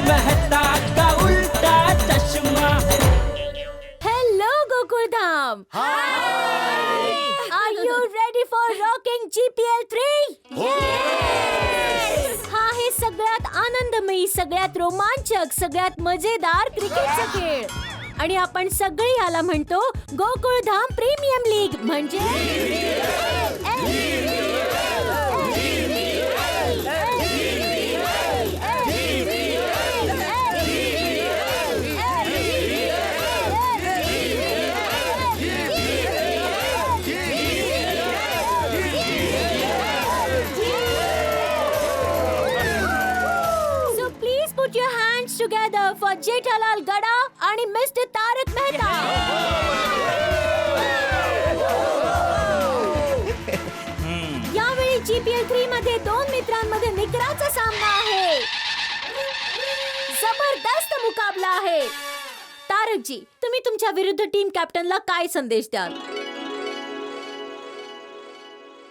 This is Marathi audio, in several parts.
मेहता का उल्टा चश्मा. Hello, Gokuldham. Hi. Are you ready for rocking GPL 3? Yes. हा आहे सगळ्यात आनंदमयी, सगळ्यात रोमांचक, सगळ्यात मजेदार क्रिकेटचा खेळ. आणि आपण सगळे याला म्हणतो गोकुळधाम प्रीमियम लीग म्हणजे Put your hands together for Jethalal Gada आणि Mr. तारक मेहता. यावेळी GPL 3 मध्ये दोन मित्रांमध्ये निकराचा सामना आहे. जबरदस्त मुकाबला आहे. तारकजी, तुम्ही तुमच्या विरुद्ध टीम कॅप्टनला काय संदेश द्याल?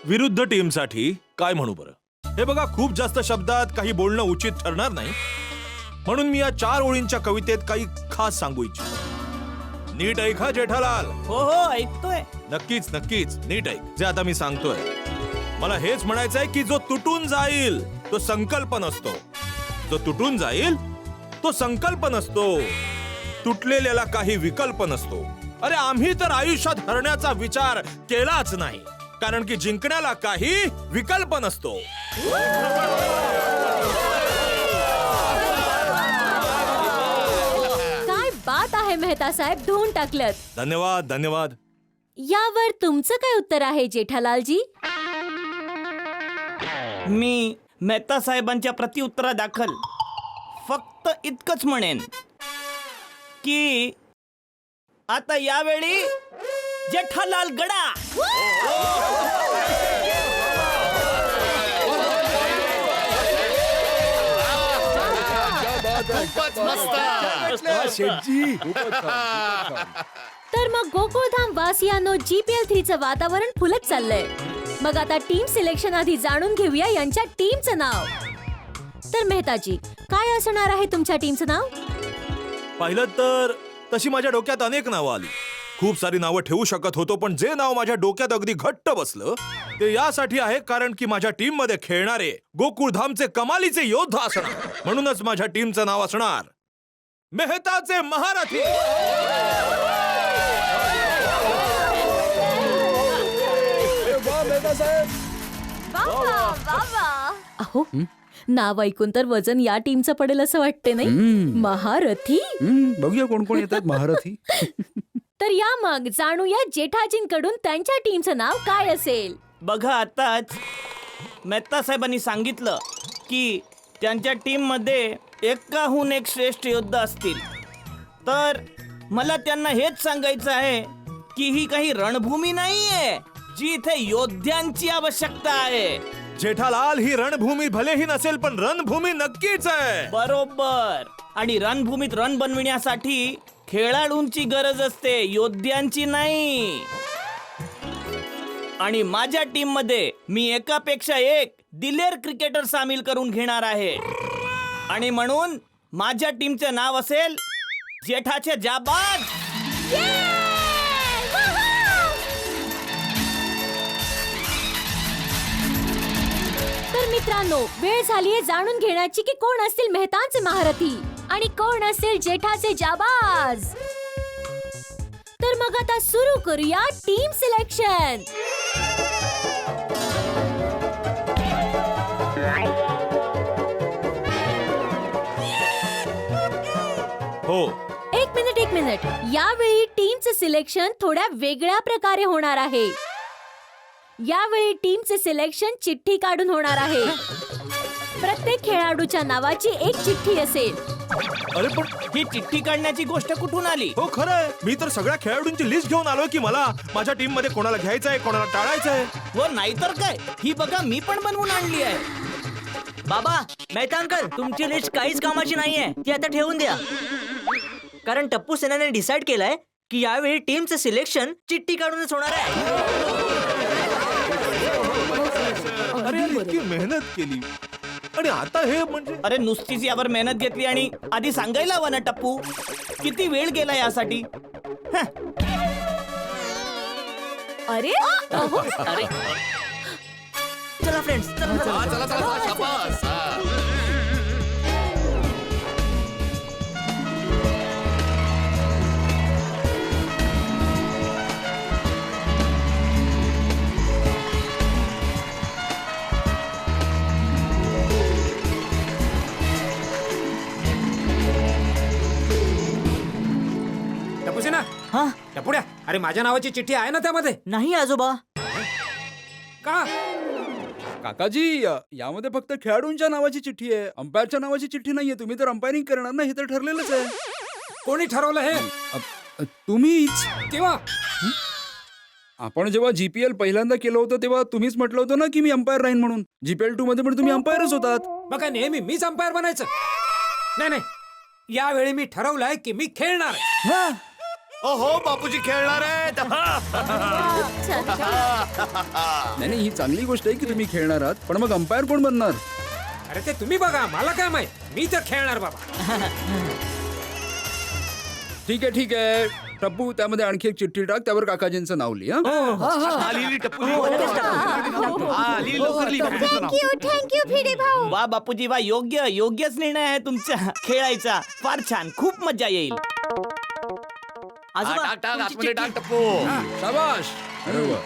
विरुद्ध टीमसाठी काय म्हणू बरं? हे बघा, खूप जास्त शब्दात काही बोलणं उचित ठरणार नाही, म्हणून मी या 4 ओळींच्या कवितेत काही खास सांगू इच्छितो. नीट ऐका जेठालाल. हो हो, ऐकतोय. नक्कीच नक्कीच नीट ऐक जे आता मी सांगतोय. मला हेच म्हणायचंय की जो तुटून जाईल तो संकल्प नसतो. जो तुटून जाईल तो संकल्प नसतो. तुटलेल्याला काही विकल्प नसतो. अरे आम्ही तर आयुष्यात हरण्याचा विचार केलाच नाही, कारण की जिंकण्याला काही विकल्प नसतो. बात आहे मेहता साहेब, धुवून टाकलं. धन्यवाद धन्यवाद. यावर तुमचं काय उत्तर आहे जेठालालजी? मी मेहता साहेबांच्या प्रत्युत्तरादाखल फक्त इतकंच म्हणेन की आता यावेळी जेठालाल गडा. तर मग गोकुळधाम वासियांनो, GPL 3 चं वातावरण फुलत चाललंय. मग आता टीम सिलेक्शन आधी जाणून घेऊया यांच्या टीमचं नाव. तर मेहताजी, काय असणार आहे तुमच्या टीमचं नाव? पाहिलं तर तशी माझ्या डोक्यात अनेक नावं आली. खूप सारी नावं ठेवू शकत होतो, पण जे नाव माझ्या डोक्यात अगदी घट्ट बसलं ते यासाठी आहे कारण की माझ्या टीम मध्ये खेळणारे गोकुळधामचे कमालीचे योद्धा असणार. म्हणूनच माझ्या टीमचं नाव असणार मेहताचे महारथी. अहो, नाव ऐकून तर वजन या टीमचं पडेल असं वाटते नाही? महारथी. बघूया कोण कोण येतात महारथी. तर या मग जाणूया जेठाजींकडून त्यांच्या टीमचं नाव काय असेल. बघा, आताच मेहता साहेबांनी सांगितलं की त्यांच्या टीम मध्ये एकाहून एक श्रेष्ठ योद्धा असतील. तर मला त्यांना हेच सांगायचं आहे की ही काही रणभूमी नाहीये जी इथे योद्ध्यांची आवश्यकता आहे. जेठालाल, ही रणभूमी भलेही नसेल पण रणभूमी नक्कीच आहे. बरोबर. आणि रणभूमीत रण बनविण्यासाठी खेळाडूंची गरज असते, योद्ध्यांची नाही. आणि माझ्या टीम मध्ये मी एकापेक्षा एक दिलेर क्रिकेटर सामील करून घेणार आहे. आणि म्हणून माझ्या टीमचे नाव असेल जेठाचे जाबाज. तर मित्रांनो, वेळ झालीये जाणून घेण्याची की कोण असतील मेहतांचे महारथी आणि कोण असतील जेठाचे जाबाज. तर मग आता सुरू करूया टीम सिलेक्शन. हो, एक मिनिट. यावेळी टीमचे सिलेक्शन थोड्या वेगळ्या प्रकारे होणार आहे. यावेळी टीमचे सिलेक्शन चिठ्ठी काढून होणार आहे. प्रत्येक खेळाडूच्या नावाची एक चिठ्ठी असेल. अरे पण ही चिठ्ठी काढण्याची गोष्ट कुठून आली? हो खरंय, मी तर सगळ्या खेळाडूंची लिस्ट घेऊन आलोय की मला माझ्या टीम मध्ये कोणाला घ्यायचंय, कोणाला टाळायचंय. हो, नाहीतर काय, ही बघा मी पण बनवून आणली आहे. बाबा, मेहता अंकल, तुमची लिस्ट काहीच कामाची नाहीये, ती आता ठेवून द्या. कारण टप्पू सेनाने डिसाइड केलंय की यावेळी टीमचं सिलेक्शन चिठ्ठी काढूनच होणार आहे. अरे इतकी मेहनत केली, आणि आता हे म्हणजे अरे नुसतीच यावर मेहनत घेतली आणि आधी सांगायला हवं ना टप्पू, किती वेळ गेला यासाठी. अरे अहो, चला फ्रेंड्स, चला. टपूसेना, हा टपुड्या, अरे माझ्या नावाची चिठ्ठी आहे ना त्यामध्ये? नाही आजोबा. का? काकाजी यामध्ये फक्त खेळाडूंच्या नावाची चिठ्ठी आहे, अंपायरच्या नावाची चिठ्ठी नाहीये. तुम्ही तर अंपायरिंग करणार ना, हे तर ठरलेलंच आहे. कोणी ठरवलं हे? तुम्हीच. केव्हा? आपण जेव्हा जीपीएल पहिल्यांदा केलं होतं तेव्हा तुम्हीच म्हटलं होतं ना की मी अंपायर राहीन म्हणून. जीपीएल 2 मध्ये पण तुम्ही अंपायरच होतात. मग काय नेहमी मीच अंपायर बनायचं? नाही नाही, यावेळी मी ठरवलंय की मी खेळणार आहे. हो बापूजी खेळणार आहेत. नाही नाही, ही चांगली गोष्ट आहे की तुम्ही खेळणार आहात, पण मग अंपायर कोण बनणार? अरे ते तुम्ही बघा, मला काय माहित. मी तर खेळणार बाबा. ठीक आहे टप्पू, त्यामध्ये आणखी एक चिठ्ठी टाक, त्यावर काकाजींचं नाव लिहा. थँक्यू भिडे भाऊ. वा बापूजी वा, योग्यच निर्णय आहे तुमचा खेळायचा. फार छान, खूप मजा येईल. आजोबा, तुमची चिठ्ठी. शाबाश. अरे वा.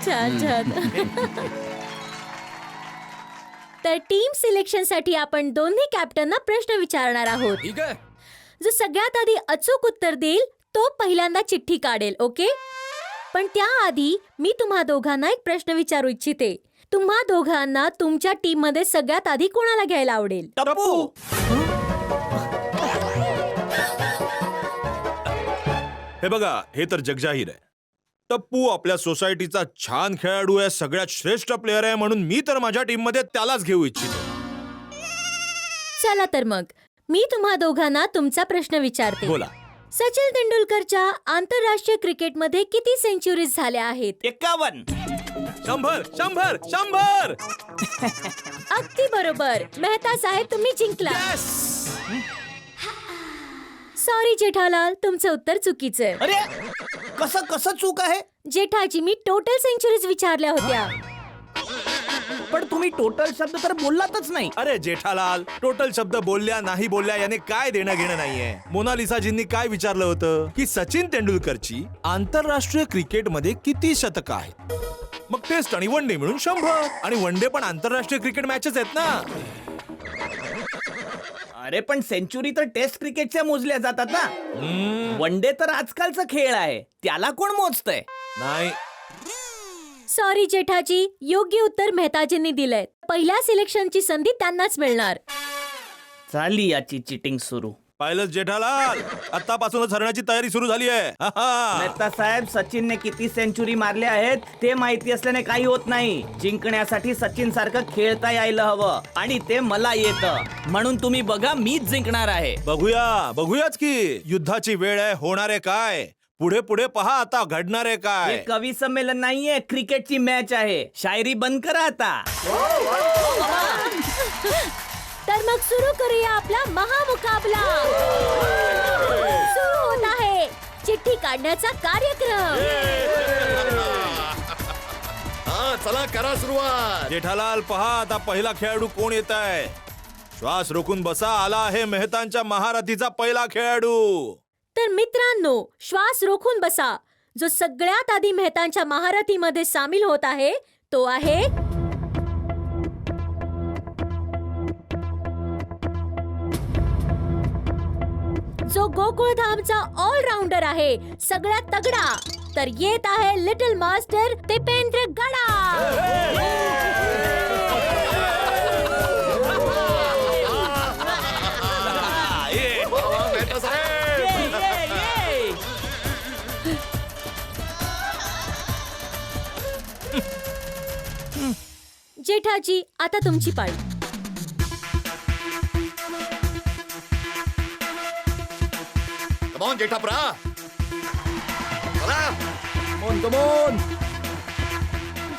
छान छान. तर टीम सिलेक्शन साठी आपण दोन्ही कॅप्टनना प्रश्न विचारणार आहोत. ठीक आहे. जो सगळ्यात आधी अचूक उत्तर देईल तो पहिल्यांदा चिठ्ठी काढेल. ओके, पण त्याआधी मी तुम्हा दोघांना एक प्रश्न विचारू इच्छिते. तुम्हा दोघांना तुमच्या टीम मध्ये सगळ्यात आधी कोणाला घ्यायला आवडेल? टप्पू. हे बघा, हे तर जगजाहीर आहे. टप्पू आपल्या सोसायटीचा छान खेळाडू आहे, सगळ्यात श्रेष्ठ प्लेअर आहे, म्हणून मी तर माझ्या टीम मध्ये त्यालाच घेऊ इच्छितो. चला तर मग मी तुम्हा दोघांना तुमचा प्रश्न विचारते. बोला. सचिन तेंडुलकरच्या आंतरराष्ट्रीय क्रिकेटमध्ये किती सेंचुरीज झाल्या आहेत? 51. 100. अगदी बरोबर. मेहता साहेब, तुम्ही जिंकला. सॉरी जेठालाल, तुमचं उत्तर चुकीचं आहे. अरे कसं चूक आहे? जेठाजी, मी टोटल सेंचुरीज विचारल्या होत्या. पण तुम्ही टोटल शब्द तर बोललातच नाही. अरे जेठालाल, टोटल शब्द बोलल्या नाही बोलल्या याने काय देणं घेणं नाहीये. मोनालिसाजींनी काय विचारलं होतं की सचिन तेंडुलकरची आंतरराष्ट्रीय क्रिकेटमध्ये किती शतकं आहेत. मग टेस्ट आणि वन डे मिळून 100. आणि वन डे पण आंतरराष्ट्रीय क्रिकेट मॅचेस आहेत ना. अरे पण सेंचुरी तर टेस्ट क्रिकेटच्या मोजल्या जातात ना. वन डे तर आजकालचा खेळ आहे, त्याला कोण मोजतंय? नाही. सॉरी जेठाजी, योग्य उत्तर मेहताजींनी दिलंय. पहिल्या सिलेक्शनची संधी त्यांनाच मिळणार. झाली याची चिटिंग सुरू. पाहिलंच जेठालाल, आतापासूनच हरण्याची तयारी सुरू झाली आहे. मेहता साहेब, सचिनने किती सेंचुरी मारल्या आहेत ते माहिती असल्याने काही होत नाही. जिंकण्यासाठी सचिन सारखं खेळता यायला हवं आणि ते मला येतं. म्हणून तुम्ही बघा, मीच जिंकणार आहे. बघूयाच की युद्धाची वेळ आहे. होणार आहे काय? पुढे पहा आता घडणार आहे हे काय. कवी संमेलन नाहीये, क्रिकेटची मॅच आहे. शायरी बंद करा आता. तर मग सुरू करूया आपला महामुकाबला. सुरू होत आहे चिठ्ठी काढण्याचा कार्यक्रम. चला करा सुरुवात. जेठालाल, पहा आता पहिला खेळाडू कोण येत आहे. श्वास रोखून बसा. आला आहे मेहतांच्या महारथीचा पहिला खेळाडू. तर मित्रांनो, श्वास रोखून बसा. जो सगळ्यात आधी मेहतांच्या महारथीमध्ये सामील होत आहे तो आहे जो गोकुळधामचा ऑलराऊंडर आहे, सगळ्यात तगडा. तर येत आहे लिटिल मास्टर दीपेंद्र गडा. जेठाजी, आता तुमची पाळी.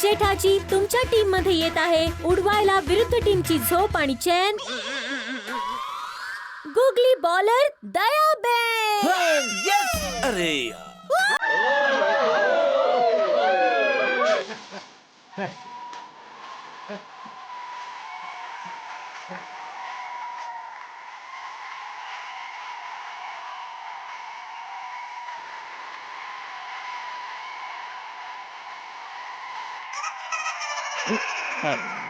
जेठाजी तुमच्या टीम मध्ये येत आहे उडवायला विरुद्ध टीमची झोप आणि चैन. Googly bowler Dayaben. अरे हा.